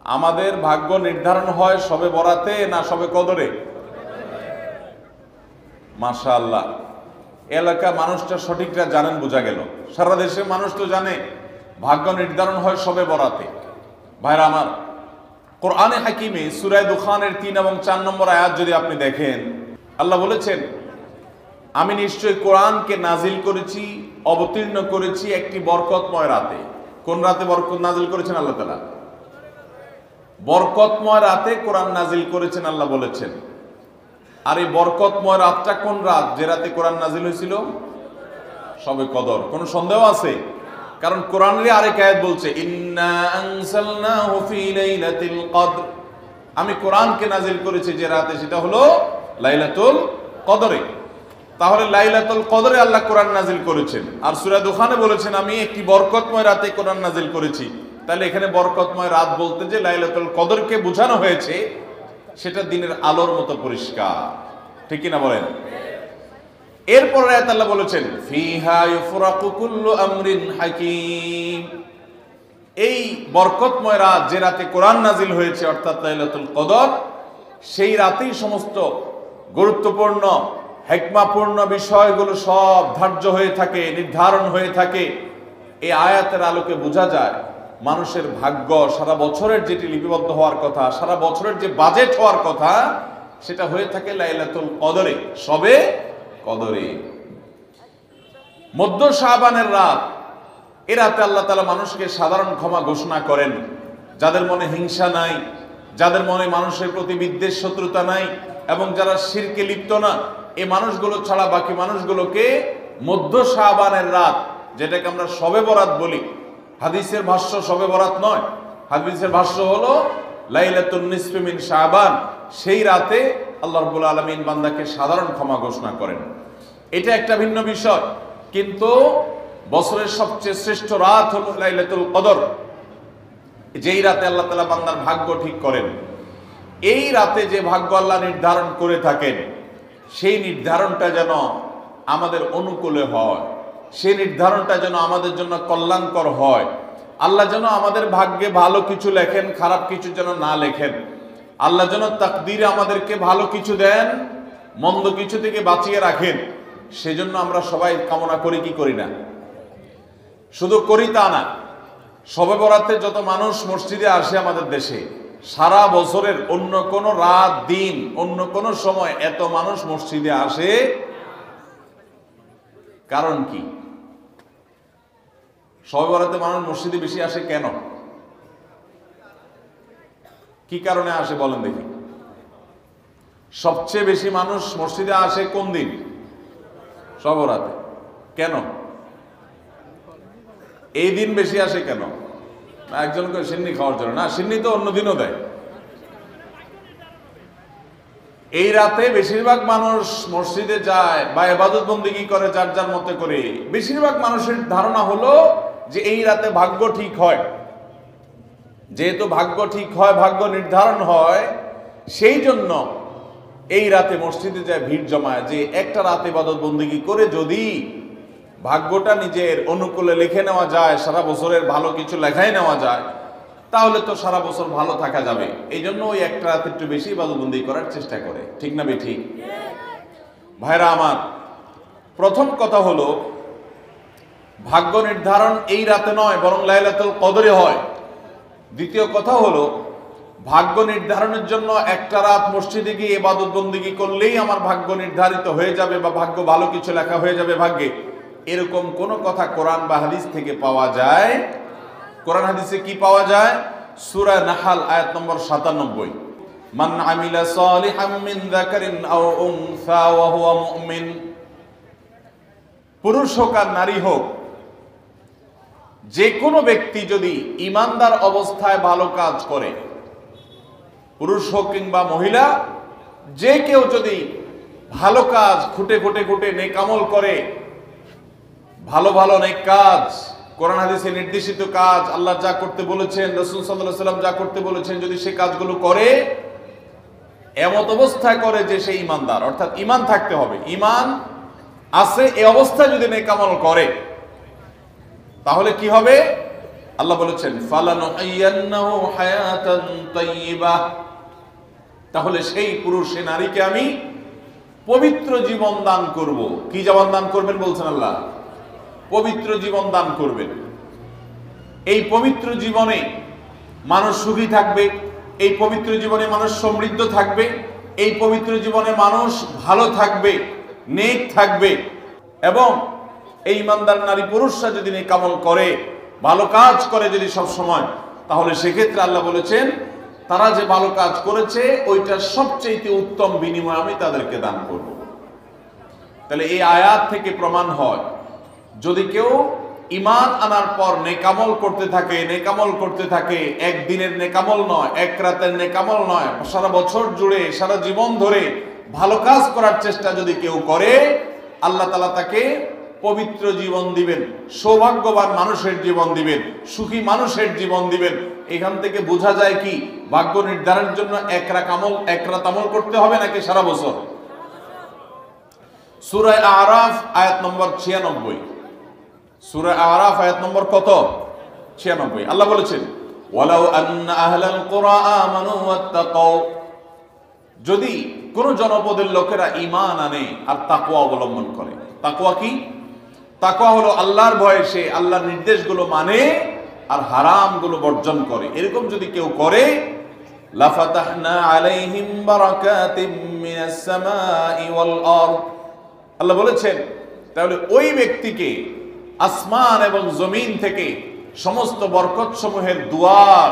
আমাদের ভাগ্য নির্ধারণ হয় শবে বরাতে না শবে কদরে? মাশাআল্লাহ, এলাকা মানুষটা সঠিকটা জানেন, বোঝা গেল। সারা দেশে মানুষ তো জানে ভাগ্য নির্ধারণ হয় শবে বরাতে। ভাইরা আমার, কোরআনে হাকিমে সূরা দুখানের 3 এবং 4 নম্বর আয়াত যদি আপনি দেখেন, আল্লাহ বলেছেন, আমি নিশ্চয়ই কোরআনকে নাজিল করেছি, অবতীর্ণ করেছি একটি বরকতময় রাতে। কোন রাতে বরকত নাজিল করেছেন আল্লাহ তাআলা? বরকতময় রাতে কোরআন নাজিল করেছেন আল্লাহ বলেছেন। আর এই বরকতময় রাতটা কোন রাত যে রাতে কোরআন নাজিল হয়েছিল? শবে কদর। কোনো সন্দেহ আছে? কারণ কোরআনের আরেক আয়াত বলছে, ইন্না আনসালনাহু ফি লাইলাতিল কদর, আমি কোরআনকে নাজিল করেছি যে রাতে, সেটা হলো লাইলাতুল কদরে। তাহলে লাইলাতুল কদরে আল্লাহ কোরআন নাজিল করেছেন। আর সূরা দুখানে বলেছেন, আমি একটি বরকতময় রাতে কোরআন নাজিল করেছি। তাহলে এখানে বরকতময় রাত বলতে যে লাইলাতুল কদরকে বোঝানো হয়েছে, সেটা দিনের আলোর মতো পরিষ্কার। ঠিক কিনা বলেন? এরপর আয়াত আল্লাহ বলেছেন, ফিহা ইউফরাকু কুল্লু আমরিন হাকিম, এই বরকতময় রাত যে রাতে কোরআন নাজিল হয়েছে অর্থাৎ লাইলাতুল কদর, সেই রাতেই সমস্ত গুরুত্বপূর্ণ হিকমাপূর্ণ বিষয়গুলো সব ধার্য হয়ে থাকে, নির্ধারণ হয়ে থাকে। এই আয়াতের আলোকে বোঝা যায় মানুষের ভাগ্য সারা বছরের যেটি লিপিবদ্ধ হওয়ার কথা, সারা বছরের যে বাজেট হওয়ার কথা, সেটা হয়ে থাকে লাইলাতুল কদরে, শবে কদরে। মধ্য শাবানের রাত, এ রাতে আল্লাহ তাআলা মানুষকে সাধারণ ক্ষমা ঘোষণা করেন। যাদের মনে হিংসা নাই, যাদের মনে মানুষের প্রতি বিদ্বেষ শত্রুতা নাই, এবং যারা শিরকে লিপ্ত না, এই মানুষগুলো ছাড়া বাকি মানুষগুলোকে মধ্য শাবানের রাত, যেটাকে আমরা শবে বরাত বলি, হাদিসের ভাষ্য শবে বরাত নয়, হাদিসের ভাষ্য হলো লাইলাতুন নিসফি মিন শাবান, সেই রাতে আল্লাহ রাব্বুল আলামিন বান্দাকে সাধারণ ক্ষমা ঘোষণা করেন। এটা একটা ভিন্ন বিষয়, কিন্তু বছরের সবচেয়ে শ্রেষ্ঠ রাত হলো লাইলাতুল কদর, যেই রাতে আল্লাহ তাআলা বান্দার ভাগ্য ঠিক করেন। এই রাতে যে ভাগ্য আল্লাহ নির্ধারণ করে থাকেন, সেই নির্ধারণটা যেন আমাদের অনুকূলে হয়, সেই নির্ধারণটা যেন আমাদের জন্য কল্যাণকর হয়। আল্লাহ যেন আমাদের ভাগ্যে ভালো কিছু লেখেন, খারাপ কিছু যেন না লেখেন। আল্লাহ যেন তাকদীরে আমাদেরকে ভালো কিছু দেন, মন্দ কিছু থেকে বাঁচিয়ে রাখেন। সেজন্য আমরা সবাই কামনা করি কি করি না? শুধু করি তা না, শবে বরাতে যত মানুষ মসজিদে আসে আমাদের দেশে, সারা বছরের অন্য কোন রাত দিন অন্য কোন সময় এত মানুষ মসজিদে আসে। কারণ কি? শবে বরাতে মানুষ মসজিদে বেশি আসে কেন? কি কারণে আসে বলেন দেখি? সবচেয়ে বেশি মানুষ মসজিদে আসে কোন দিন? শবে বরাতে। কেন এই দিন বেশি আসে কেন? একজনকে সিন্নি খাওয়ার জন্য না, সিন্নি তো অন্য দিনও দেয়। এই রাতে বেশিরভাগ মানুষ মসজিদে যায় বা ইবাদত বন্দেগী করে যার যার মতো করে। বেশিরভাগ মানুষের ধারণা হলো যে এই রাতে ভাগ্য ঠিক হয়। যেহেতু ভাগ্য ঠিক হয়, ভাগ্য নির্ধারণ হয়, সেই জন্য এই রাতে মসজিদে যায়, ভিড় জমায়, যে একটা রাতে ইবাদত বন্দেগী করে যদি ভাগ্যটা নিজের অনুকূলে লিখে নেওয়া যায়, সারা বছরের ভালো কিছু লেখাই নেওয়া যায়, তাহলে তো সারা বছর ভালো থাকা যাবে। এই জন্য ওই একটা রাত একটু বেশি ইবাদতবন্দি করার চেষ্টা করে। ঠিক না বেঠিক? ভাইরা আমার, প্রথম কথা হলো ভাগ্য নির্ধারণ এই রাতে নয়, বরং লাইলাতুল কদরে হয়। দ্বিতীয় কথা হলো ভাগ্য নির্ধারণের জন্য একটা রাত মসজিদে গিয়ে ইবাদত বন্দেগী করলেই আমার ভাগ্য নির্ধারিত হয়ে যাবে বা ভাগ্য ভালো কিছু লেখা হয়ে যাবে ভাগ্যে, এরকম কোনো কথা কোরআন বা হাদিস থেকে পাওয়া যায়? কোরআন হাদিসে কি পাওয়া যায়? সূরা নাহাল আয়াত নম্বর 97, মান আমিলা সালিহাম মিন যাকারিন আও উনসা ওয়া হুয়া মুমিন, পুরুষ হোক আর নারী হোক, যে কোনো ব্যক্তি যদি ঈমানদার অবস্থায় ভালো কাজ করে, পুরুষ হোক কিংবা মহিলা, যে কেউ যদি ভালো কাজ খুঁটে খুঁটে খুঁটে নেক আমল করে, ভালো ভালো নেক কাজ, কোরআন হাদিসে নির্দেশিত কাজ, আল্লাহ যা করতে বলেছেন, রাসূল সাল্লাল্লাহু আলাইহি ওয়াসাল্লাম যা করতে বলেছেন, যদি সে কাজগুলো করে, এমত অবস্থায় করে যে সে ঈমানদার, অর্থাৎ ঈমান থাকতে হবে, ঈমান আছে এই অবস্থায় যদি নেক আমল করে, তাহলে কি হবে? আল্লাহ বলেছেন ফালানুহিয়ান্নাহু হায়াতান তাইয়্যিবাহ, তাহলে সেই পুরুষ সে নারীকে আমি পবিত্র জীবন দান করব। কি জীবন দান করবেন বলছেন আল্লাহ? পবিত্র জীবন দান করবেন। এই পবিত্র জীবনে মানুষ সুখী থাকবে, এই পবিত্র জীবনে মানুষ সমৃদ্ধ থাকবে, এই পবিত্র জীবনে মানুষ ভালো থাকবে, নেক থাকবে। এবং এই ইমানদার নারী পুরুষরা যদি নেক আমল করে, ভালো কাজ করে যদি সব সময়, তাহলে সেক্ষেত্রে আল্লাহ বলেছেন তারা যে ভালো কাজ করেছে ওইটা সবচেয়ে উত্তম বিনিময় আমি তাদেরকে দান করব। তাহলে এই আয়াত থেকে প্রমাণ হয় যদি কেউ ঈমান আনার পর নেকামল করতে থাকে, নেকামল করতে থাকে, একদিনের নেকামল নয়, এক রাতের নেকামল নয়, সারা বছর জুড়ে সারা জীবন ধরে ভালো কাজ করার চেষ্টা যদি কেউ করে, আল্লাহ তাআলা তাকে পবিত্র জীবন দিবেন, সৌভাগ্যবান মানুষের জীবন দিবেন, সুখী মানুষের জীবন দিবেন। এখান থেকে বোঝা যায় কি ভাগ্য নির্ধারণের জন্য এক রাত আমল করতে হবে নাকি সারা বছর? সূরা আরাফ আয়াত নম্বর 96, সূরা আরাফ আয়াত নম্বর কত? 96। আল্লাহ বলেছেন ওয়ালাউ আন্না আহলাল কুরা আমানু ওয়াত্তাকাউ, যদি কোন জনপদের লোকেরা ঈমান আনে আর তাকওয়া অবলম্বন করে। তাকওয়া কি? তাকওয়া হলো আল্লাহর ভয়ে সে আল্লাহর নির্দেশগুলো মানে আর হারামগুলো বর্জন করে। এরকম যদি কেউ করে, লাফাতাহনা আলাইহিম বারাকাতিম মিনাস সামাই ওয়াল আরদ, আল্লাহ বলেছেন তাহলে ওই ব্যক্তিকে আসমান এবং জমিন থেকে সমস্ত বরকত সমূহের দুয়ার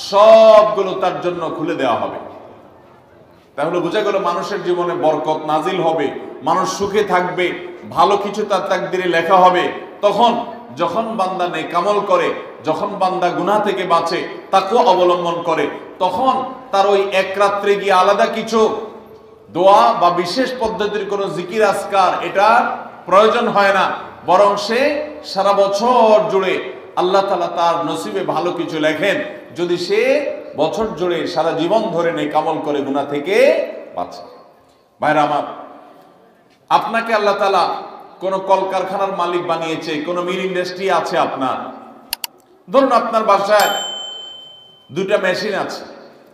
সবগুলো তার জন্য খুলে দেওয়া হবে। তাহলে বোঝা গেল মানুষের জীবনে বরকত নাজিল হবে, মানুষ সুখে থাকবে, ভালো কিছু তার তাকদিরে লেখা হবে। তখন যখন বান্দা নেকামল করে, যখন বান্দা গুনাহ থেকে বাঁচে, তাকওয়া অবলম্বন করে, তখন তার ওই এক রাত্রে গিয়ে আলাদা কিছু দোয়া বা বিশেষ পদ্ধতির কোনো জিকির আজকার এটার প্রয়োজন হয় না, বরং সে সারা বছর জুড়ে আল্লাহ তাআলা তার নসিবে ভালো কিছু লেখেন যদি সে বছর জুড়ে সারা জীবন ধরে নেকামল করে গুনাহ থেকে বাঁচে। ভাইরা আমার, আপনাকে আল্লাহ তাআলা কোন কলকারখানার মালিক বানিয়েছে, কোন মিল ইন্ডাস্ট্রি আছে আপনার। ধরুন আপনার বাসায় দুটা মেশিন আছে,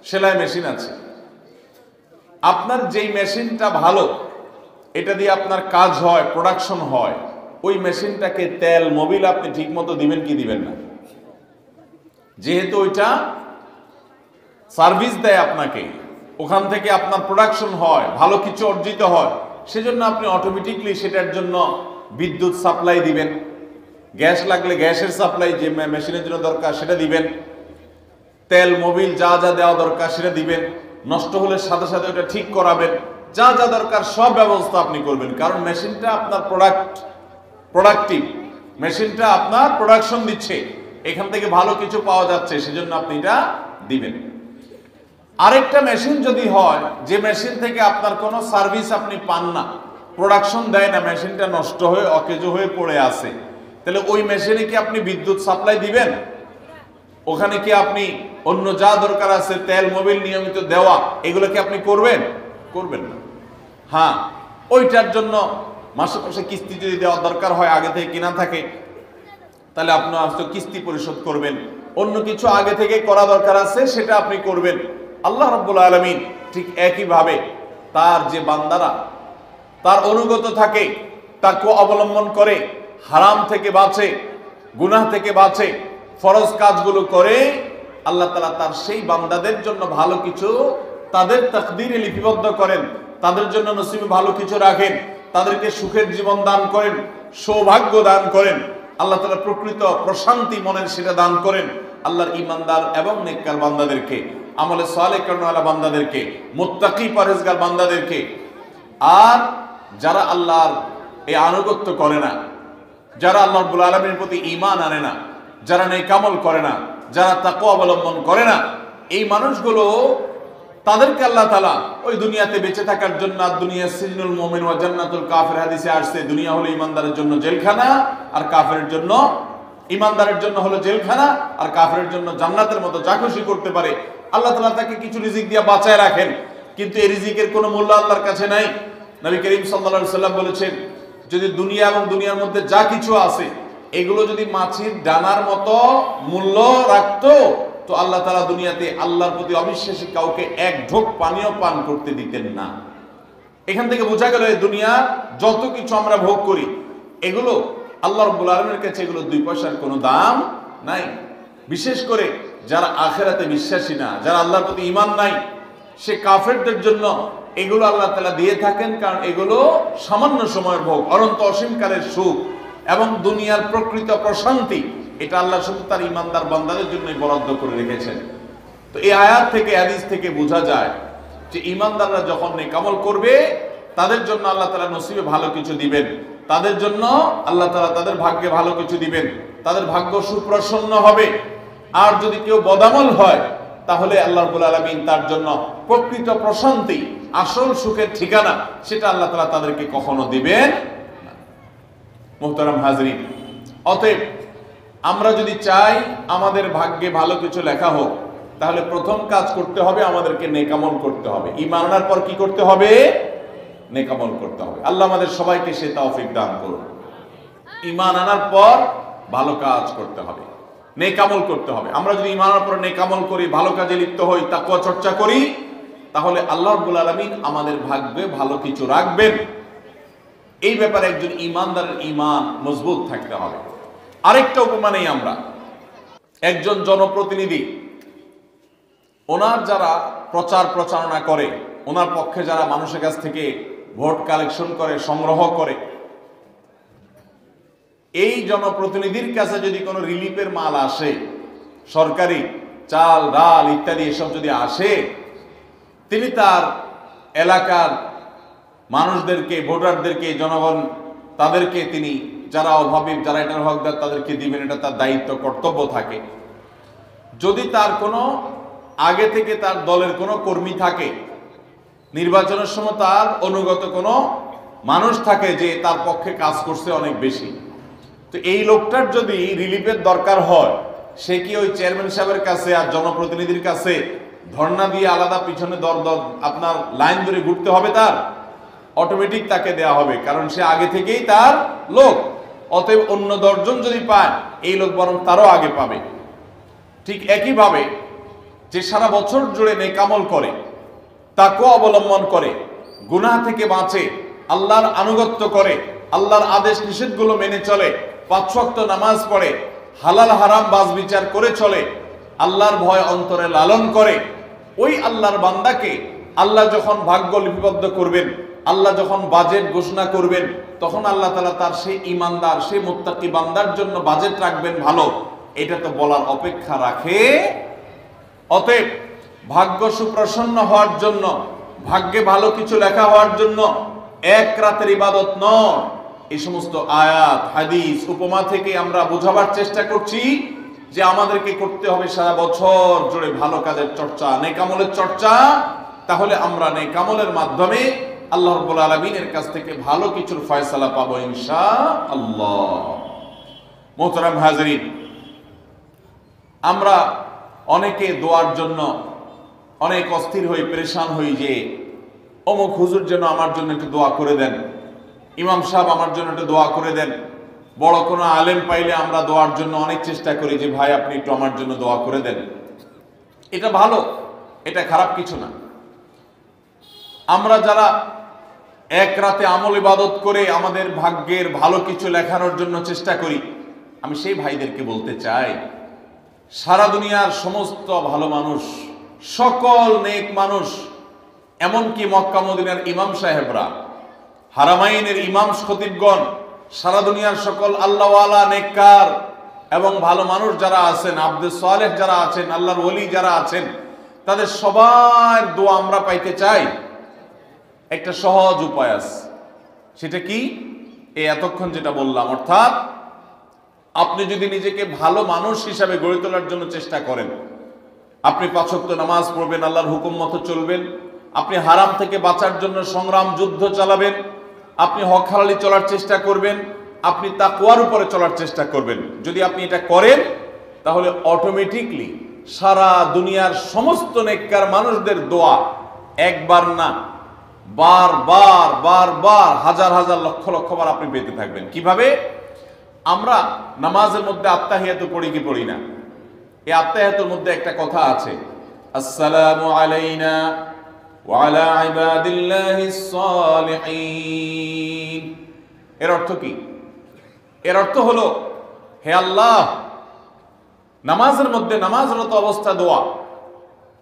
সেলাই মেশিন আছে। আপনার যেই মেশিনটা ভালো, এটা দিয়ে আপনার কাজ হয়, প্রোডাকশন হয়, ওই মেশিনটাকে তেল মোবিল আপনি ঠিক মতো দিবেন কি দিবেন না? যেহেতু ওইটা সার্ভিস দেয় আপনাকে, ওখান থেকে আপনার প্রোডাকশন হয়, ভালো কিছু অর্জিত হয়, সেজন্য আপনি অটোমেটিকলি সেটার জন্য বিদ্যুৎ সাপ্লাই দিবেন, গ্যাস লাগলে গ্যাসের সাপ্লাই যে মেশিনের জন্য দরকার সেটা দিবেন, তেল মোবিল যা যা দেওয়া দরকার সেটা দিবেন, নষ্ট হলে সাথে সাথে ওটা ঠিক করাবেন, যা যা দরকার সব ব্যবস্থা আপনি করবেন। কারণ মেশিনটা আপনার প্রোডাক্টিভ, মেশিনটা আপনার প্রোডাকশন দিচ্ছে, এখান থেকে ভালো কিছু পাওয়া যাচ্ছে, সেজন্য আপনি এটা দিবেন। আরেকটা মেশিন যদি হয় যে মেশিন থেকে আপনার কোনো সার্ভিস আপনি পান না, প্রোডাকশন দেয় না, মেশিনটা নষ্ট হয়ে অকেজো হয়ে পড়ে আছে, তাহলে ওই মেশিনে কি আপনি বিদ্যুৎ সাপ্লাই দিবেন? ওখানে কি আপনি অন্য যা দরকার আছে তেল মোবিল নিয়মিত দেওয়া, এগুলো কি আপনি করবেন? করবেন না। হ্যাঁ, ওইটার জন্য মাসে মাসে কিস্তি যদি দেওয়ার দরকার হয়, আগে থেকে কিনা থাকে, তাহলে আপনি হয়তো কিস্তি পরিশোধ করবেন। অন্য কিছু আগে থেকে করা দরকার আছে সেটা আপনি করবেন। আল্লাহ রাব্বুল আলামিন ঠিক একইভাবে তার যে বান্দারা তার অনুগত থাকে, তাকে অবলম্বন করে, হারাম থেকে বাঁচে, গুনাহ থেকে বাঁচে, ফরজ কাজগুলো করে, আল্লাহ তাআলা তার সেই বান্দাদের জন্য ভালো কিছু তাদের তাকদীরে লিপিবদ্ধ করেন, তাদের জন্য নসিবে ভালো কিছু রাখেন, তাদেরকে সুখের জীবন দান করেন, সৌভাগ্য দান করেন। আল্লাহ তাআলা প্রকৃত প্রশান্তি মনের সেটা দান করেন আল্লাহর ঈমানদার এবং নেককার বান্দাদেরকে, আমলে সালেহ করাওয়ালা বান্দাদেরকে, মুত্তাকি পরহেজগার বান্দাদেরকে। আর যারা আল্লাহর এই আনুগত্য করে না, যারা আল্লাহ রাব্বুল আলামিনের প্রতি ঈমান আনে না, যারা নেকামল করে না, যারা তাকওয়া অবলম্বন করে না, এই মানুষগুলো তাদেরকে আল্লাহ তাআলা ওই দুনিয়াতে বেঁচে থাকার জন্য, দুনিয়া সিজনুল মুমিন ওয়া জান্নাতুল কাফির হাদিসে আসছে, দুনিয়া হলো ঈমানদারের জন্য জেলখানা, আর কাফেরের জন্য, ঈমানদারের জন্য হলো জেলখানা, আর কাফেরের জন্য জান্নাতের মতো যা খুশি করতে পারে। আল্লাহ তাআলা তাকে কিছু রিজিক দিয়ে বাঁচায় রাখেন, কিন্তু এই রিজিকের কোনো মূল্য আল্লাহর কাছে নাই। নবী করিম সাল্লাল্লাহু আলাইহি সাল্লাম বলেছেন, যদি দুনিয়া এবং দুনিয়ার মধ্যে যা কিছু আছে এগুলো যদি মাছির ডানার মতো মূল্য রাখতো, তো আল্লাহ তাআলা দুনিয়াতে আল্লাহর প্রতি অবিশ্বাসী কাউকে এক ঢোক পানিও পান করতে দিতেন না। এখান থেকে বোঝা গেল এই দুনিয়া যত কিছু আমরা ভোগ করি, এগুলো আল্লাহ রাব্বুল আলামিনের কাছে এগুলো 2 পয়সার কোনো দাম নাই। বিশেষ করে যারা আখিরাতে বিশ্বাসী না, যারা আল্লাহর প্রতি ঈমান নাই, সে কাফেরদের জন্য এগুলো আল্লাহ তাআলা দিয়ে থাকেন, কারণ এগুলো সামান্য সময়ের ভোগ, অনন্ত অসীমকালের সুখ এবং দুনিয়ার প্রকৃত প্রশান্তি, এটা আল্লাহ শুধু তার ঈমানদার বান্দাদের জন্যই বরাদ্দ করে রেখেছেন। তো এই আয়াত থেকে, হাদিস থেকে বোঝা যায় যে ঈমানদাররা যখন নেক আমল করবে, তাদের জন্য আল্লাহ তাআলা নসিবে ভালো কিছু দিবেন, তাদের জন্য আল্লাহ তাআলা তাদের ভাগ্যে ভালো কিছু দিবেন, তাদের ভাগ্য সুপ্রসন্ন হবে। আর যদি কেউ বদামল হয়, তাহলে আল্লাহ রাব্বুল আলামিন তার জন্য প্রকৃত প্রশান্তি, আসল সুখের ঠিকানা, সেটা আল্লাহ তাআলা তাদেরকে কখনো দিবেন না। মুহতারাম হাজরিন, অতএব আমরা যদি চাই আমাদের ভাগ্যে ভালো কিছু লেখা হোক, তাহলে প্রথম কাজ করতে হবে, আমাদেরকে নেক আমল করতে হবে। ঈমান আনার পর কি করতে হবে? নেক আমল করতে হবে। আল্লাহ আমাদের সবাইকে সে তৌফিক দান করুন। ঈমান আনার পর ভালো কাজ করতে হবে, নেক আমল করতে হবে। আমরা যদি ঈমান আনার পর নেক আমল করি, ভালো কাজে লিপ্ত হই, তাকওয়া চর্চা করি, তাহলে আল্লাহ রাব্বুল আলামিন আমাদের ভাগ্যে ভালো কিছু রাখবেন। এই ব্যাপারে একজন ঈমানদারের ঈমান মজবুত থাকতে হবে। আরেকটা উপমা নেই আমরা, একজন জনপ্রতিনিধি, ওনার যারা প্রচার প্রচারণা করে, ওনার পক্ষে যারা মানুষের কাছ থেকে ভোট কালেকশন করে, সংগ্রহ করে, এই জনপ্রতিনিধির কাছে যদি কোনো রিলিফের মাল আসে, সরকারি চাল ডাল ইত্যাদি এসব যদি আসে, তিনি তার এলাকার মানুষদেরকে, ভোটারদেরকে, জনগণ তাদেরকে তিনি, যারা অভাবী, যারা এটার হকদার, তাদেরকে দিবেন, এটা তার দায়িত্ব, কর্তব্য থাকে। যদি তার কোনো আগে থেকে তার দলের কোনো কর্মী থাকে, নির্বাচনের সময় তার অনুগত কোনো মানুষ থাকে যে তার পক্ষে কাজ করছে অনেক বেশি, তো এই লোকটার যদি রিলিফের দরকার হয়, সে কি ওই চেয়ারম্যান সাহেবের কাছে আর জনপ্রতিনিধির কাছে ধর্ণা দিয়ে আলাদা পিছনে আপনার লাইন ধরে ঘুরতে হবে? তার অটোমেটিক তাকে দেয়া হবে, কারণ সে আগে থেকেই তার লোক। অতএব অন্য 10 জন যদি পায়, এই লোক বরং তারও আগে পাবে। ঠিক একইভাবে যে সারা বছর জুড়ে নেক আমল করে, তাকওয়া অবলম্বন করে, গুনাহ থেকে বাঁচে, আল্লাহর আনুগত্য করে, আল্লাহর আদেশ নিষেধগুলো মেনে চলে, 5 ওয়াক্ত নামাজ পড়ে, হালাল হারাম বাজ বিচার করে চলে, আল্লাহর ভয় অন্তরে লালন করে, ওই আল্লাহর বান্দাকে আল্লাহ যখন ভাগ্য লিপিবদ্ধ করবেন, আল্লাহ যখন বাজেট ঘোষণা করবেন, তখন আল্লাহ তাআলা তার সেই ঈমানদার, সেই মুত্তাকি বান্দার জন্য বাজেট রাখবেন ভালো, এটা তো বলার অপেক্ষা রাখে। অতএব ভাগ্য সুপ্রসন্ন হওয়ার জন্য, ভাগ্যে ভালো কিছু লেখা হওয়ার জন্য এক রাতের ইবাদত নয়। এই সমস্ত আয়াত, হাদিস, উপমা থেকে আমরা বোঝাবার চেষ্টা করছি যে আমাদেরকে করতে হবে সারা বছর জুড়ে ভালো কাজের চর্চা, নেক আমলের চর্চা। তাহলে আমরা নেক আমলের মাধ্যমে আল্লাহ রাব্বুল আলামিনের কাছ থেকে ভালো কিছুর ফয়সালা পাবো ইনশাআল্লাহ। মুহতারাম হাজরিন, আমরা অনেকে দোয়ার জন্য অনেক অস্থির হই, পেরেশান হই যে অমুক হুজুর যেন আমার জন্য একটু দোয়া করে দেন, ইমাম সাহেব আমার জন্য একটু দোয়া করে দেন। বড় কোনো আলেম পাইলে আমরা দোয়ার জন্য অনেক চেষ্টা করি যে ভাই আপনি একটু আমার জন্য দোয়া করে দেন। এটা ভালো, এটা খারাপ কিছু না। আমরা যারা এক রাতে আমল ইবাদত করে আমাদের ভাগ্যের ভালো কিছু লেখানোর জন্য চেষ্টা করি, আমি সেই ভাইদেরকে বলতে চাই, সারা দুনিয়ার সমস্ত ভালো মানুষ, সকল নেক মানুষ, এমনকি মক্কা মদিনার ইমাম সাহেবরা, হারামাইনের ইমাম খতিবগণ, সারা দুনিয়ার সকল আল্লাহওয়ালা, নেককার এবং ভালো মানুষ যারা আছেন, আব্দুস সালেহ যারা আছেন, আল্লাহর ওলি যারা আছেন, তাদের সবার দোয়া আমরা পাইতে চাই। একটা সহজ উপায় আছে, সেটা কি? এই এতক্ষণ যেটা বললাম, অর্থাৎ আপনি যদি নিজেকে ভালো মানুষ হিসাবে গড়ে তোলার জন্য চেষ্টা করেন, আপনি 5 ওয়াক্ত নামাজ পড়বেন, আল্লাহর হুকুম মতো চলবেন, আপনি হারাম থেকে বাঁচার জন্য সংগ্রাম যুদ্ধ চালাবেন, আপনি হক হালালি চলার চেষ্টা করবেন, আপনি তাকওয়ার উপরে চলার চেষ্টা করবেন। যদি আপনি এটা করেন, তাহলে অটোমেটিকলি সারা দুনিয়ার সমস্ত নেককার মানুষদের দোয়া একবার না, বারবার বারবার, হাজার হাজার লক্ষ লক্ষ বার আপনি পেতে থাকবেন। কিভাবে? আমরা নামাজের মধ্যে আত্তাহিয়াতু পড়ি কি পড়ি না? এই আত্তাহিয়াতুর মধ্যে একটা কথা আছে, আসসালামু আলাইনা ওয়া আলা ইবাদিল্লাহিস সালিহিন। এর অর্থ কি? এর অর্থ হলো, হে আল্লাহ, নামাজের মধ্যে নামাজরত অবস্থা দোয়া,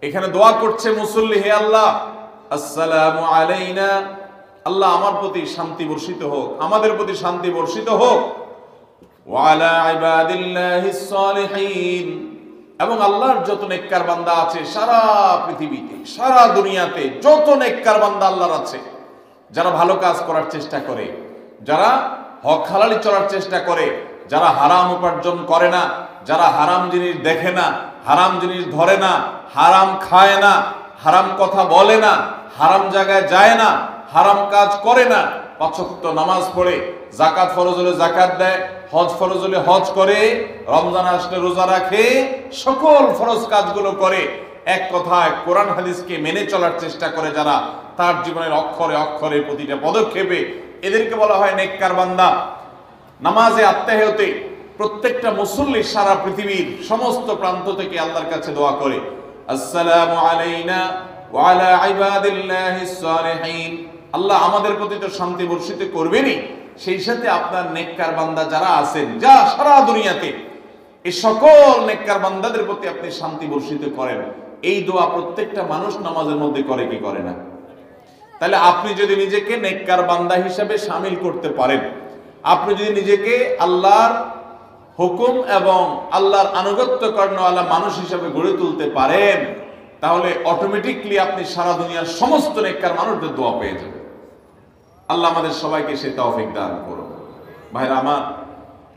এখানে দোয়া করছে মুসল্লি, হে আল্লাহ আসসালামু আলাইনা, আল্লাহ আমার প্রতি শান্তি বর্ষিত হোক, আমাদের প্রতি শান্তি বর্ষিত হোক, ওয়া আলা ইবাদিল্লাহিস সালিহিন, এবং আল্লাহর যত নেককার বান্দা আছে সারা পৃথিবীতে, সারা দুনিয়াতে যত নেককার বান্দা আল্লাহর আছে, যারা ভালো কাজ করার চেষ্টা করে, যারা হক হালালি চলার চেষ্টা করে, যারা হারাম উপার্জন করে না, যারা হারাম জিনিস দেখে না, হারাম জিনিস ধরে না, হারাম খায় না, হারাম কথা বলে না, হারাম জায়গায় যায় না, হারাম কাজ করে না, ৫ ওয়াক্ত নামাজ পড়ে, যাকাত ফরজ হলে যাকাত দেয়, হজ ফরজ হলে হজ করে, রমজান আসলে রোজা রাখে, সকল ফরজ কাজগুলো করে, এক কথায় কোরআন হাদিসকে মেনে চলার চেষ্টা করে যারা, তার জীবনের অক্ষরে অক্ষরে প্রতিটা পদক্ষেপে, এদেরকে বলা হয় নেককার বান্দা। নামাজে আত্তাহিয়াতে প্রত্যেকটা মুসল্লি সারা পৃথিবীর সমস্ত প্রান্ত থেকে আল্লাহর কাছে দোয়া করে, আসসালামু আলাইনা ওয়া আলা ইবাদিল্লাহিস সালিহিন, আল্লাহ আমাদের প্রতি তো শান্তি বর্ষিত করবেনই, সেই সাথে আপনার নেককার বান্দা যারা আছেন, যা সারা দুনিয়াতে, এই সকল নেককার বান্দাদের প্রতি আপনি শান্তি বর্ষিত করেন। এই দোয়া প্রত্যেকটা মানুষ নামাজের মধ্যে করে কি করে না? তাহলে আপনি যদি নিজেকে নেককার বান্দা হিসাবে শামিল করতে পারেন, আপনি যদি নিজেকে আল্লাহর হুকুম এবং আল্লাহর আনুগত্য করানোওয়ালা মানুষ হিসাবে গড়ে তুলতে পারেন, তাহলে অটোমেটিকলি আপনি সারা দুনিয়ার সমস্ত নেককার মানুষদের দোয়া পেয়ে যাবেন। আল্লাহ আমাদের সবাইকে সে তৌফিক দান করুন। ভাইরা আমার,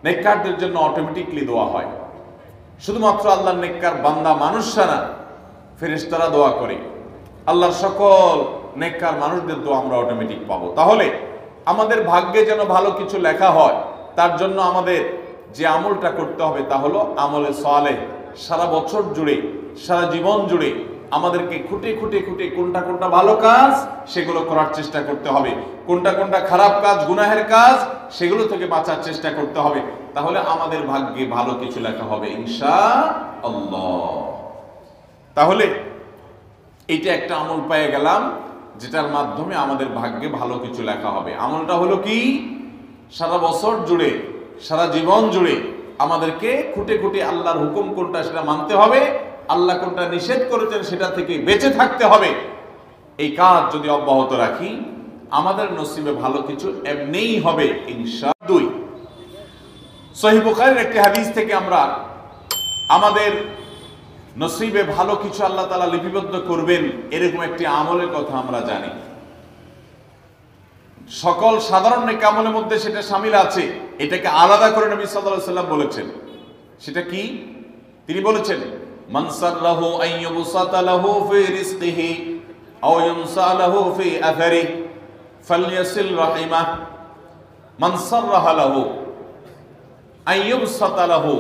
নেককারদের জন্য অটোমেটিকলি দোয়া হয়। শুধুমাত্র আল্লাহর নেককার বান্দা মানুষরা না, ফেরেশতারা দোয়া করে। আল্লাহর সকল নেককার মানুষদের দোয়া আমরা অটোমেটিক পাবো। তাহলে আমাদের ভাগ্যে যেন ভালো কিছু লেখা হয়, তার জন্য আমাদের যে আমলটা করতে হবে তা হলো আমলে সালেহ। সারা বছর জুড়ে, সারা জীবন জুড়ে আমাদেরকে খুঁটে খুঁটে খুঁটে কোনটা কোনটা ভালো কাজ সেগুলো করার চেষ্টা করতে হবে, কোনটা কোনটা খারাপ কাজ, গুনাহের কাজ, সেগুলো থেকে বাঁচার চেষ্টা করতে হবে। তাহলে আমাদের ভাগ্যে ভালো কিছু লেখা হবে ইনশাআল্লাহ। তাহলে এইটা একটা আমল পেয়ে গেলাম, যেটার মাধ্যমে আমাদের ভাগ্যে ভালো কিছু লেখা হবে। আমলটা হলো কি? সারা বছর জুড়ে, সারা জীবন জুড়ে আমাদেরকে খুঁটে খুঁটে আল্লাহর হুকুম কোনটা সেটা মানতে হবে, আল্লাহ কোনটা নিষেধ করেছেন সেটা থেকে বেঁচে থাকতে হবে। এই কাজ যদি অব্যাহত রাখি, আমাদের নসিবে ভালো কিছু এমনিই হবে ইনশাআল্লাহ। 2, সহিহ বুখারীর একটি হাদিস থেকে আমরা আমাদের নসিবে ভালো কিছু আল্লাহ তাআলা লিপিবদ্ধ করবেন এরকম একটি আমলের কথা আমরা জানি। সকল সাধারণ নেক আমলের মধ্যে সেটা শামিল আছে, এটাকে আলাদা করে নবী সাল্লাল্লাহু আলাইহি ওয়াসাল্লাম বলেছেন। সেটা কি? তিনি বলেছেন, মান সাররাহু আন ইউবসাতা লাহু ফি রিজকিহি আও ইউনসা লাহু ফি আথারিহি ফালইয়াসিল রাহিমাহ। মান সাররাহা লাহু আন ইউবসাতা লাহু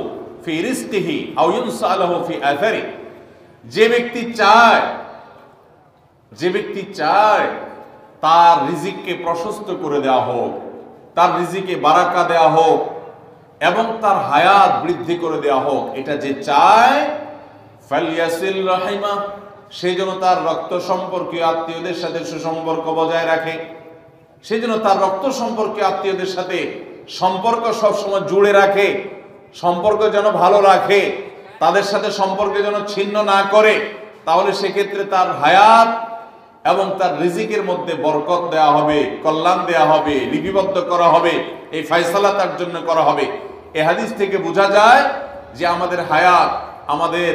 ফি রিজকিহি আও ইউনসা লাহু ফি আথারিহি, যে ব্যক্তি চায় তার রিজিককে প্রশস্ত করে দেওয়া হোক, তার রিজিকে বারাকা দেওয়া হোক এবং তার হায়াত বৃদ্ধি করে দেওয়া হোক, এটা যে চায়, ফালইয়াসিল রাহিমা, সেই জন্য তার রক্ত সম্পর্কীয় আত্মীয়দের সাথে সুসম্পর্ক বজায় রাখে, সেই জন্য তার রক্ত সম্পর্কীয় আত্মীয়দের সাথে সম্পর্ক সবসময় জুড়ে রাখে, সম্পর্ক যেন ভালো রাখে, তাদের সাথে সম্পর্ক যেন ছিন্ন না করে। তাহলে সেক্ষেত্রে তার হায়াত এবং তার রিজিকের মধ্যে বরকত দেওয়া হবে, কল্যাণ দেওয়া হবে, লিপিবদ্ধ করা হবে, এই ফয়সালা তার জন্য করা হবে। এই হাদিস থেকে বোঝা যায় যে আমাদের হায়াত, আমাদের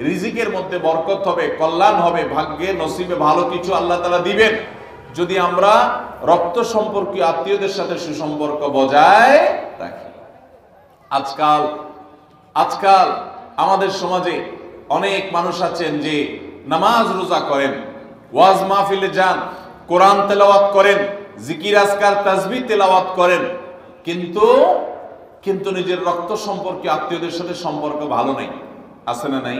রিজিকের মধ্যে বরকত হবে, কল্যাণ হবে, ভাগ্যে নসিবে ভালো কিছু আল্লাহ তাআলা দিবেন যদি আমরা রক্ত সম্পর্কীয় আত্মীয়দের সাথে সুসম্পর্ক বজায় রাখি। আজকাল আমাদের সমাজে অনেক মানুষ আছেন যে নামাজ রোজা করেন, ওয়াজ মাহফিলে যান, কোরআন তেলাওয়াত করেন, জিকির আজকার তাসবিহ তেলাওয়াত করেন, কিন্তু নিজের রক্ত সম্পর্কীয় আত্মীয়দের সাথে সম্পর্ক ভালো নাই। আছে না নাই?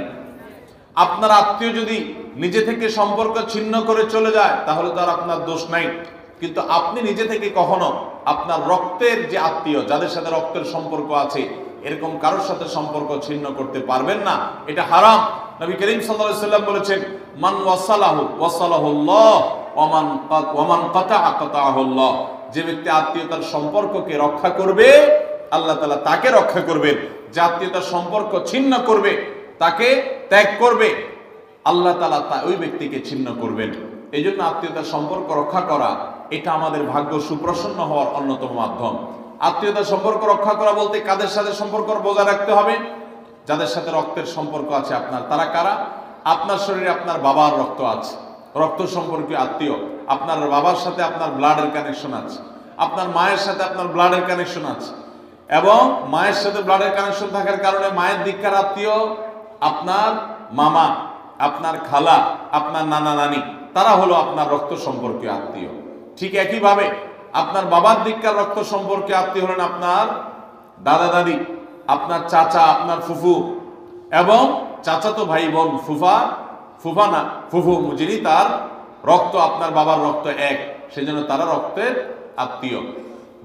আপনার আত্মীয় যদি নিজে থেকে সম্পর্ক ছিন্ন করে চলে যায় তাহলে তার আপনার দোষ নাই, কিন্তু আপনি নিজে থেকে কখনো আপনার রক্তের যে আত্মীয়, যাদের সাথে রক্তের সম্পর্ক আছে, এরকম কারোর সাথে সম্পর্ক ছিন্ন করতে পারবেন না, এটা হারাম। নবী করিম সাল্লাল্লাহু আলাইহি ওয়াসাল্লাম বলেছেন, মান ওয়াসালাহু ওয়াসালাহুল্লাহ ওয়া মান কাতাআ কাতাআহুল্লাহ। যে ব্যক্তি আত্মীয়তার সম্পর্ককে রক্ষা করবে, আল্লাহ তাআলা তাকে রক্ষা করবেন। যে আত্মীয়তার সম্পর্ক ছিন্ন করবে, তাকে ত্যাগ করবে, আল্লাহ তাআলা ওই ব্যক্তিকে ছিন্ন করবেন। এই জন্য আত্মীয়তার সম্পর্ক রক্ষা করা এটা আমাদের ভাগ্য সুপ্রসন্ন হওয়ার অন্যতম মাধ্যম। আত্মীয়তার সম্পর্ক রক্ষা করা বলতে কাদের সাথে সম্পর্ক বজায় রাখতে হবে? যাদের সাথে রক্তের সম্পর্ক আছে আপনার। তারা কারা? আপনার শরীরে আপনার বাবার রক্ত আছে, রক্ত সম্পর্কীয় আত্মীয়। আপনার বাবার সাথে আপনার ব্লাডের কানেকশন আছে, আপনার মায়ের সাথে আপনার ব্লাডের কানেকশন আছে, এবং মায়ের সাথে ব্লাডের কানেকশন থাকার কারণে মায়ের দিককার আত্মীয় আপনার মামা, আপনার খালা, আপনার নানা নানি, তারা হলো আপনার রক্ত সম্পর্কীয় আত্মীয়। ঠিক একইভাবে আপনার বাবার দিককার রক্ত সম্পর্কে আত্মীয় হলেন আপনার দাদা দাদি, আপনার চাচা, আপনার ফুফু, এবং চাচাতো ভাই বোন, ফুফা না ফুফু, যিনি তার রক্ত আপনার বাবার রক্ত এক, সেজন্য তারা রক্তের আত্মীয়।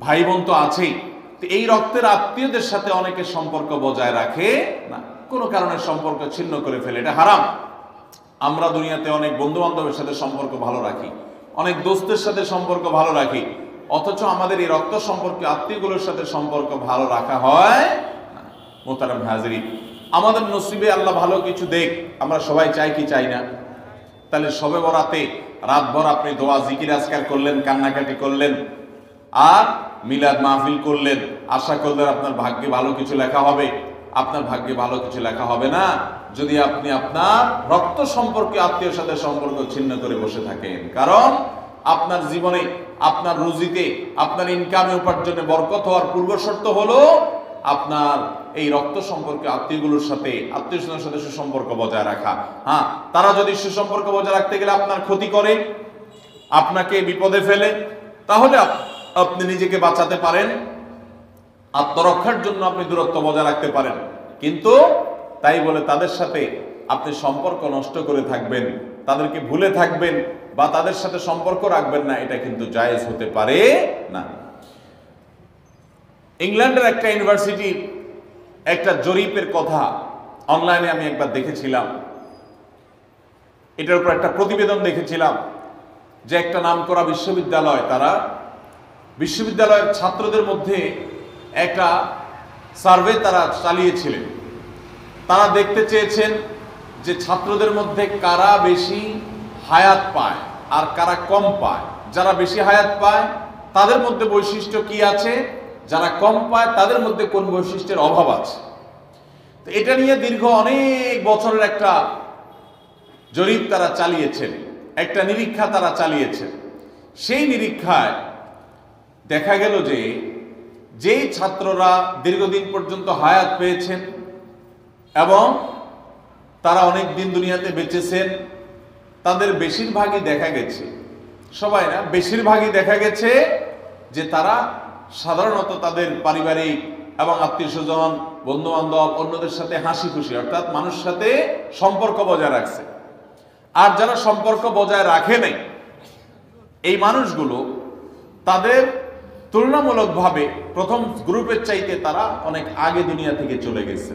ভাই বোন তো আছেই। এই রক্তের আত্মীয়দের সাথে অনেকে সম্পর্ক বজায় রাখে না, কোনো কারণে সম্পর্ক ছিন্ন করে ফেলে, এটা হারাম। আমরা দুনিয়াতে অনেক বন্ধু বান্ধবের সাথে সম্পর্ক ভালো রাখি, অনেক দোস্তের সাথে সম্পর্ক ভালো রাখি, অথচ আমাদের এই রক্ত সম্পর্কে আত্মীয়গুলোর সাথে সম্পর্ক ভালো রাখা হয় না। মোহতারাম হাজিরিন, আমাদের নসিবে আল্লাহ ভালো কিছু দেখ, আমরা সবাই চাই কি চাই না? তাহলে শবে বরাতে রাতভর আপনি দোয়া জিকির আজকার করলেন, কান্নাকাটি করলেন, আর মিলাদ মাহফিল করলেন, আশা করলেন আপনার ভাগ্যে ভালো কিছু লেখা হবে। আপনার ভাগ্যে ভালো কিছু লেখা হবে না যদি আপনি আপনার রক্ত সম্পর্কে আত্মীয়ের সাথে সম্পর্ক ছিন্ন করে বসে থাকেন। কারণ আপনার জীবনে, আপনার রুজিতে, আপনার ইনকামে, উপার্জনে বরকত হওয়ার পূর্ব শর্ত হলো আপনার এই রক্ত সম্পর্কে আত্মীয়গুলোর সাথে, আত্মীয়স্বজনের সাথে সুসম্পর্ক বজায় রাখা। হ্যাঁ, তারা যদি সুসম্পর্ক বজায় রাখতে গেলে আপনার ক্ষতি করে, আপনাকে বিপদে ফেলে, তাহলে আপনি নিজেকে বাঁচাতে পারেন, আত্মরক্ষার জন্য আপনি দূরত্ব বজায় রাখতে পারেন। কিন্তু তাই বলে তাদের সাথে আপনি সম্পর্ক নষ্ট করে থাকবেন, তাদেরকে ভুলে থাকবেন, বা তাদের সাথে সম্পর্ক রাখবেন না, এটা কিন্তু জায়েজ হতে পারে না। ইংল্যান্ডের একটা ইউনিভার্সিটির একটা জরিপের কথা অনলাইনে আমি একবার দেখেছিলাম। এটার উপর একটা প্রতিবেদন দেখেছিলাম যে একটা নামকরা বিশ্ববিদ্যালয়, তারা বিশ্ববিদ্যালয়ের ছাত্রদের মধ্যে একটা সার্ভে তারা চালিয়েছিলেন। তারা দেখতে চেয়েছেন যে ছাত্রদের মধ্যে কারা বেশি হায়াত পায় আর কারা কম পায়। যারা বেশি হায়াত পায় তাদের মধ্যে বৈশিষ্ট্য কি আছে, যারা কম পায় তাদের মধ্যে কোন বৈশিষ্ট্যের অভাব আছে। তো এটা নিয়ে দীর্ঘ অনেক বছরের একটা জরিপ তারা চালিয়েছেন, একটা নিরীক্ষা তারা চালিয়েছেন। সেই নিরীক্ষায় দেখা গেল যে যেই ছাত্ররা দীর্ঘদিন পর্যন্ত হায়াত পেয়েছেন এবং তারা অনেক দিন দুনিয়াতে বেঁচেছেন, তাদের বেশিরভাগই দেখা গেছে, সবাই না, বেশিরভাগই দেখা গেছে যে তারা সাধারণত তাদের পারিবারিক এবং আত্মীয় স্বজন, বন্ধু বান্ধব, অন্যদের সাথে হাসি খুশি, অর্থাৎ মানুষের সাথে সম্পর্ক বজায় রাখছে। আর যারা সম্পর্ক বজায় রাখে নাই, এই মানুষগুলো তাদের তুলনামূলকভাবে প্রথম গ্রুপের চাইতে তারা অনেক আগে দুনিয়া থেকে চলে গেছে,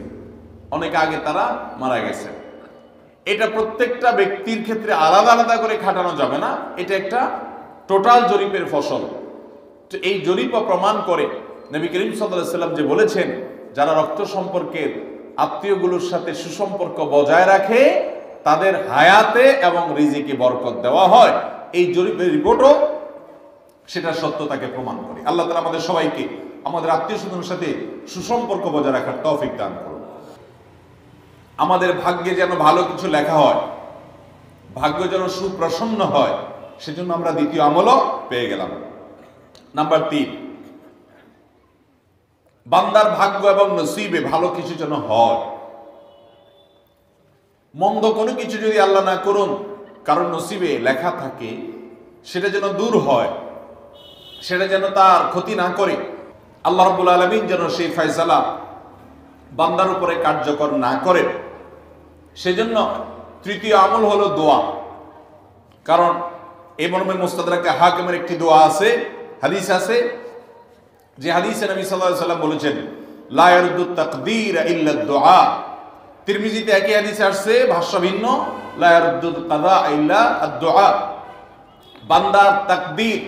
অনেক আগে তারা মারা গেছে। এটা প্রত্যেকটা ব্যক্তির ক্ষেত্রে আলাদা আলাদা করে খাটানো যাবে না, এটা একটা টোটাল জরিপের ফসল। তো এই জরিপ প্রমাণ করে নবী করিম সাল্লাল্লাহু আলাইহি ওয়াসাল্লাম যে বলেছেন, যারা রক্ত সম্পর্কের আত্মীয়গুলোর সাথে সুসম্পর্ক বজায় রাখে তাদের হায়াতে এবং রিজিকে বরকত দেওয়া হয়। এই জরিপের রিপোর্টও সেটা সত্যতাকে প্রমাণ করে। আল্লাহ তাআলা আমাদের সবাইকে আমাদের আত্মীয় স্বজনের সাথে সুসম্পর্ক বজায় রাখার তৌফিক দান করুন। আমাদের ভাগ্যে যেন ভালো কিছু লেখা হয়, ভাগ্য যেন সুপ্রসন্ন হয়, সেজন্য আমরা দ্বিতীয় আমলও পেয়ে গেলাম। নাম্বার 3, বান্দার ভাগ্য এবং নসিবে ভালো কিছু যেন হয়। মন্দ কোনো কিছু যদি আল্লাহ না করুন কারণ নসিবে লেখা থাকে, সেটা যেন দূর হয়, সেটা যেন তার ক্ষতি না করে। আল্লাহ রাব্বুল আলামিন যেন সেই ফয়সালা বান্দার উপরে কার্যকর না করে, সেজন্য তৃতীয় আমল হলো দোয়া। কারণ এই মর্মে মুস্তাদরাকে হাকিমের একটি দোয়া আছে, হাদিস আছে যে হাদিসে নবী সাল্লাল্লাহু আলাইহি ওয়াসাল্লাম বলেছেন লা ইয়ারুদ্দু তাকদীর ইল্লা দুআ। তিরমিজিতে একই হাদিসে আসছে, ভাষ্য ভিন্ন, লা ইয়ারুদ্দু কাযা ইল্লা আদ-দুআ। বান্দার তাকদীর,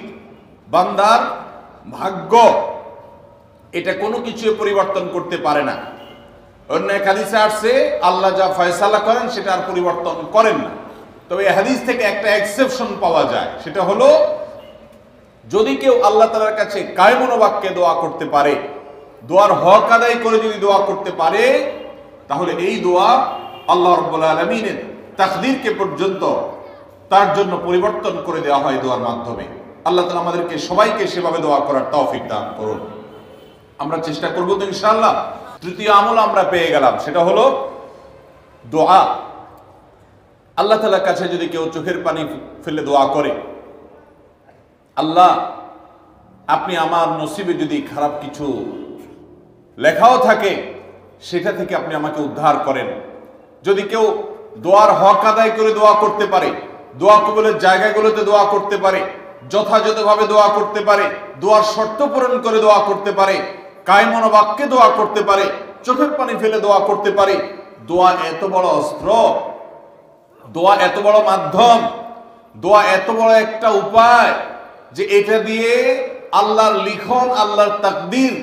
বান্দার ভাগ্য, এটা কোনো কিছু পরিবর্তন করতে পারে না। অন্য এক হাদিসে আসছে আল্লাহ যা ফয়সালা করেন সেটা আর পরিবর্তন করেন না। তবে এই হাদিস থেকে একটা এক্সেপশন পাওয়া যায়, সেটা হলো যদি কেউ আল্লাহ তাআলার কাছে কায়মন বাক্যে দোয়া করতে পারে, দোয়ার হক আদায় করে যদি দোয়া করতে পারে, তাহলে এই দোয়া আল্লাহ রাব্বুল আলামিনের তাকদীরকে পর্যন্ত তার জন্য পরিবর্তন করে দেওয়া হয় দোয়ার মাধ্যমে। আল্লাহ তাআলা আমাদেরকে সবাইকে সেভাবে দোয়া করার তৌফিক দান করুন। আমরা চেষ্টা করব তো ইনশাআল্লাহ। তৃতীয় আমল আমরা পেয়ে গেলাম, সেটা হলো দোয়া। আল্লাহ তাআলার কাছে যদি কেউ চোখের পানি ফেলে দোয়া করে, আল্লাহ আপনি আমার নসিবে যদি খারাপ কিছু লেখাও থাকে সেটা থেকে আপনি আমাকে উদ্ধার করেন। যদি কেউ দোয়ার হক আদায় করে দোয়া করতে পারে, দোয়া কবুলের জায়গাগুলোতে দোয়া করতে পারে, যথাযথভাবে দোয়া করতে পারে, দোয়ার শর্ত পূরণ করে দোয়া করতে পারে, কায়মন বাক্যে দোয়া করতে পারে, চোখের পানি ফেলে দোয়া করতে পারে, দোয়া এত বড় অস্ত্র, দোয়া এত বড় মাধ্যম, দোয়া এত বড় একটা উপায় যে এটা দিয়ে আল্লাহর লিখন, আল্লাহর তাকদীর,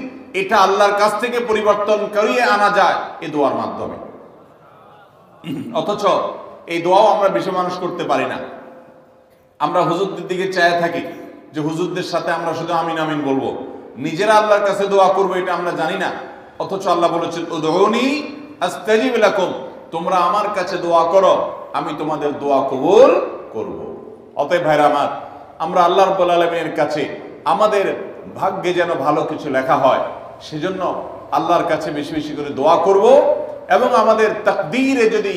এটা আল্লাহর কাছ থেকে পরিবর্তন করিয়ে আনা যায় এই দোয়ার মাধ্যমে। অথচ এই দোয়াও আমরা বেশি মানুষ করতে পারি না। আমরা হুজুরদের দিকে চায় থাকি যে হুজুরদের সাথে আমরা শুধু আমিন আমিন বলবো, নিজেরা আল্লাহর কাছে দোয়া করবো এটা আমরা জানি না। অথচ আল্লাহ বলেছেন উদউনি আস্তাজিব লাকুম, তোমরা আমার কাছে দোয়া করো, আমি তোমাদের দোয়া কবুল করব। অতএব ভাইরা আমার, আমরা আল্লাহ রাব্বুল আলামিনের কাছে আমাদের ভাগ্যে যেন ভালো কিছু লেখা হয় সেজন্য আল্লাহর কাছে বেশি বেশি করে দোয়া করব, এবং আমাদের তাকদীরে যদি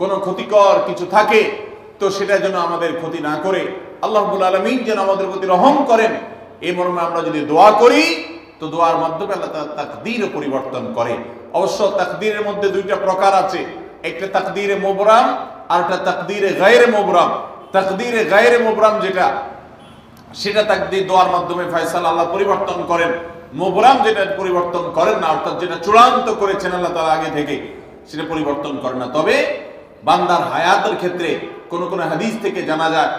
কোনো ক্ষতিকর কিছু থাকে তো সেটা যেন আমাদের ক্ষতি না করে আল্লাহ রাব্বুল আলামিন যেন আমাদের প্রতি রহম করেন, এই মর্মে আমরা যদি দোয়া করি তো দোয়ার মাধ্যমে আল্লাহ তাআলা তাকদীরও পরিবর্তন করে। অবশ্য তাকদীরের মধ্যে দুইটা প্রকার আছে, একটা তাকদীরে মুবরাম আর একটা তাকদীরে গায়রে মুবরাম। তাকদীরে গায়রে মুবরাম যেটা, সেটা তাকদীর দোয়ার মাধ্যমে ফয়সালা আল্লাহ পরিবর্তন করেন। মুবরাম যেটা পরিবর্তন করেন না, অর্থাৎ যেটা চূড়ান্ত করেছেন আল্লাহ তাআলা আগে থেকে, সেটা পরিবর্তন করেন না। তবে বান্দার হায়াতের ক্ষেত্রে কোন কোন হাদিস থেকে জানা যায়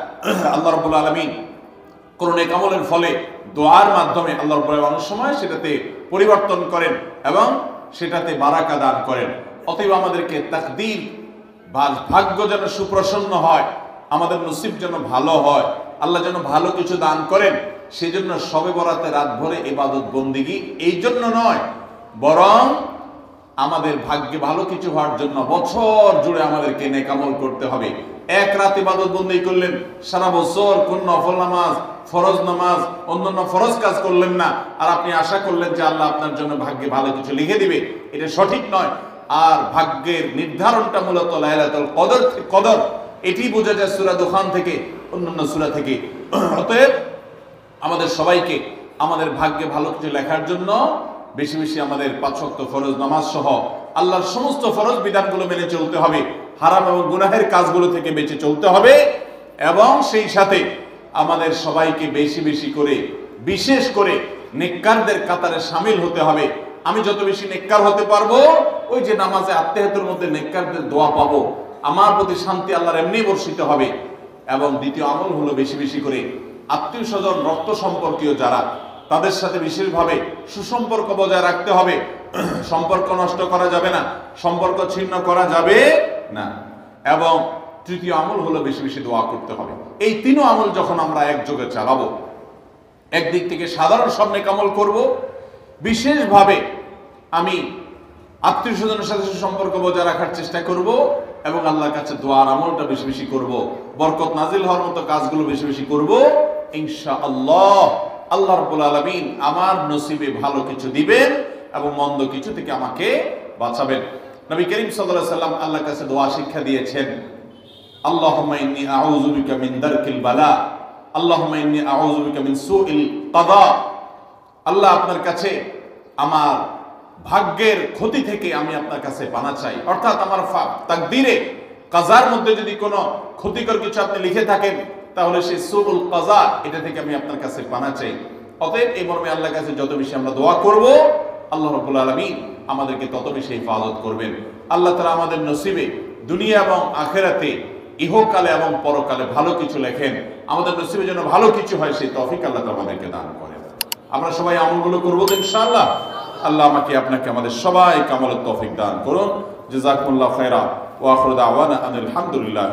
আল্লাহ রাব্বুল আলামিন কোন নেক আমলের ফলে দোয়ার মাধ্যমে আল্লাহ রাব্বুল আলামিন অনেক সময় সেটাতে পরিবর্তন করেন এবং সেটাতে বারাকা দান করেন। অতএব আমাদেরকে তাকদীর, ভাগ্য যেন সুপ্রসন্ন হয়, আমাদের নসিব যেন ভালো হয়, আল্লাহ যেন ভালো কিছু দান করেন, সেজন্য শবে বরাতে রাত ভরে ইবাদত বন্দেগী, এই জন্য নয়, বরং আমাদের ভাগ্যে ভালো কিছু হওয়ার জন্য বছর জুড়ে আমাদেরকে নেক আমল করতে হবে। এক রাত ইবাদত বন্দেগী করলেন, সারা বছর কোন নফল নামাজ, ফরজ নামাজ, অন্যান্য ফরজ কাজ করলেন না, আর আপনি আশা করলেন যে আল্লাহ আপনার জন্য ভাগ্যে ভালো কিছু লিখে দিবে, এটা সঠিক নয়। আর ভাগ্যের নির্ধারণটা মূলত লাইলাতুল কদর, এটি বোঝা যায় সূরা দুখান থেকে, অন্যান্য সূরা থেকে। অতএব আমাদের সবাইকে আমাদের ভাগ্যে ভালো কিছু লেখার জন্য বেশি বেশি আমাদের 5 ওয়াক্ত ফরজ নামাজ সহ আল্লাহর সমস্ত ফরজ বিধানগুলো মেনে চলতে হবে, হারাম এবং গুনাহের কাজগুলো থেকে বেঁচে চলতে হবে, এবং সেই সাথে আমাদের সবাইকে বেশি বেশি করে, বিশেষ করে নেককারদের কাতারে শামিল হতে হবে। আমি যত বেশি নেককার হতে পারবো, ওই যে নামাজে আত্মেহাতের মধ্যে নেককারদের দোয়া পাবো, আমার প্রতি শান্তি আল্লাহর এমনি বর্ষিত হবে। এবং দ্বিতীয় আমল হলো বেশি বেশি করে আত্মীয় স্বজন, রক্ত সম্পর্কীয় যারা, তাদের সাথে বিশেষভাবে সুসম্পর্ক বজায় রাখতে হবে। সম্পর্ক নষ্ট করা যাবে না, সম্পর্ক ছিন্ন করা যাবে না। এবং তৃতীয় আমল হলো বেশি বেশি দোয়া করতে হবে। এই তিনও আমল যখন আমরা একযোগে চালাবো, একদিক থেকে সাধারণ সব নেক আমল করব, বিশেষভাবে আমি আত্মীয় স্বজনের সাথে সম্পর্ক বজায় রাখার চেষ্টা করব, এবং আল্লাহর কাছে দোয়ার আমলটা বেশি বেশি করব, বরকত নাজিল হওয়ার মতো কাজগুলো বেশি বেশি করব, ইনশাআল্লাহ আল্লাহ রাব্বুল আলামিন আমার নসিবে ভালো কিছু দিবেন এবং মন্দ কিছু থেকে আমাকে বাঁচাবেন। নবী করিম সাল্লাল্লাহু আলাইহি ওয়াসাল্লাম আল্লাহর কাছে দোয়া শিক্ষা দিয়েছেন, আল্লাহুম্মা ইন্নী আউযু বিকা মিন দারকিল বালা, আল্লাহুম্মা ইন্নী আউযু বিকা মিন সুইল কাদা। আল্লাহ, আপনার কাছে আমার ভাগ্যের ক্ষতি থেকে আমি আপনার কাছে পানা চাই। অর্থাৎ আমার তাকদীরে, কাজার মধ্যে যদি কোনো ক্ষতিকর কিছু আপনি লিখে থাকেন, তাহলে সেই সুউল কাজা, এটা থেকে আমি আপনার কাছে পানা চাই। অতএব এই মর্মে আল্লাহর কাছে যত বেশি আমরা দোয়া করব, আল্লাহ রাব্বুল আলামিন আমাদেরকে তত বেশি হিফাজত করবেন। আল্লাহ তাআলা আমাদের নসিবে দুনিয়া এবং আখিরাতে, ইহকালে এবং পরকালে ভালো কিছু লেখেন। আমাদের নসিবে যেন ভালো কিছু হয় সেই তৌফিক আল্লাহ তাআলা আমাদেরকে দান করেন। আমরা সবাই আমলগুলো করব তো ইনশাআল্লাহ। আল্লাহ আমাকে আপনাকে আমাদের সবাইকে আমলের তৌফিক দান করুন। জাযাকুমুল্লাহু খায়রা ওয়া আখিরু দাওয়ানা আনিল হামদুলিল্লাহ।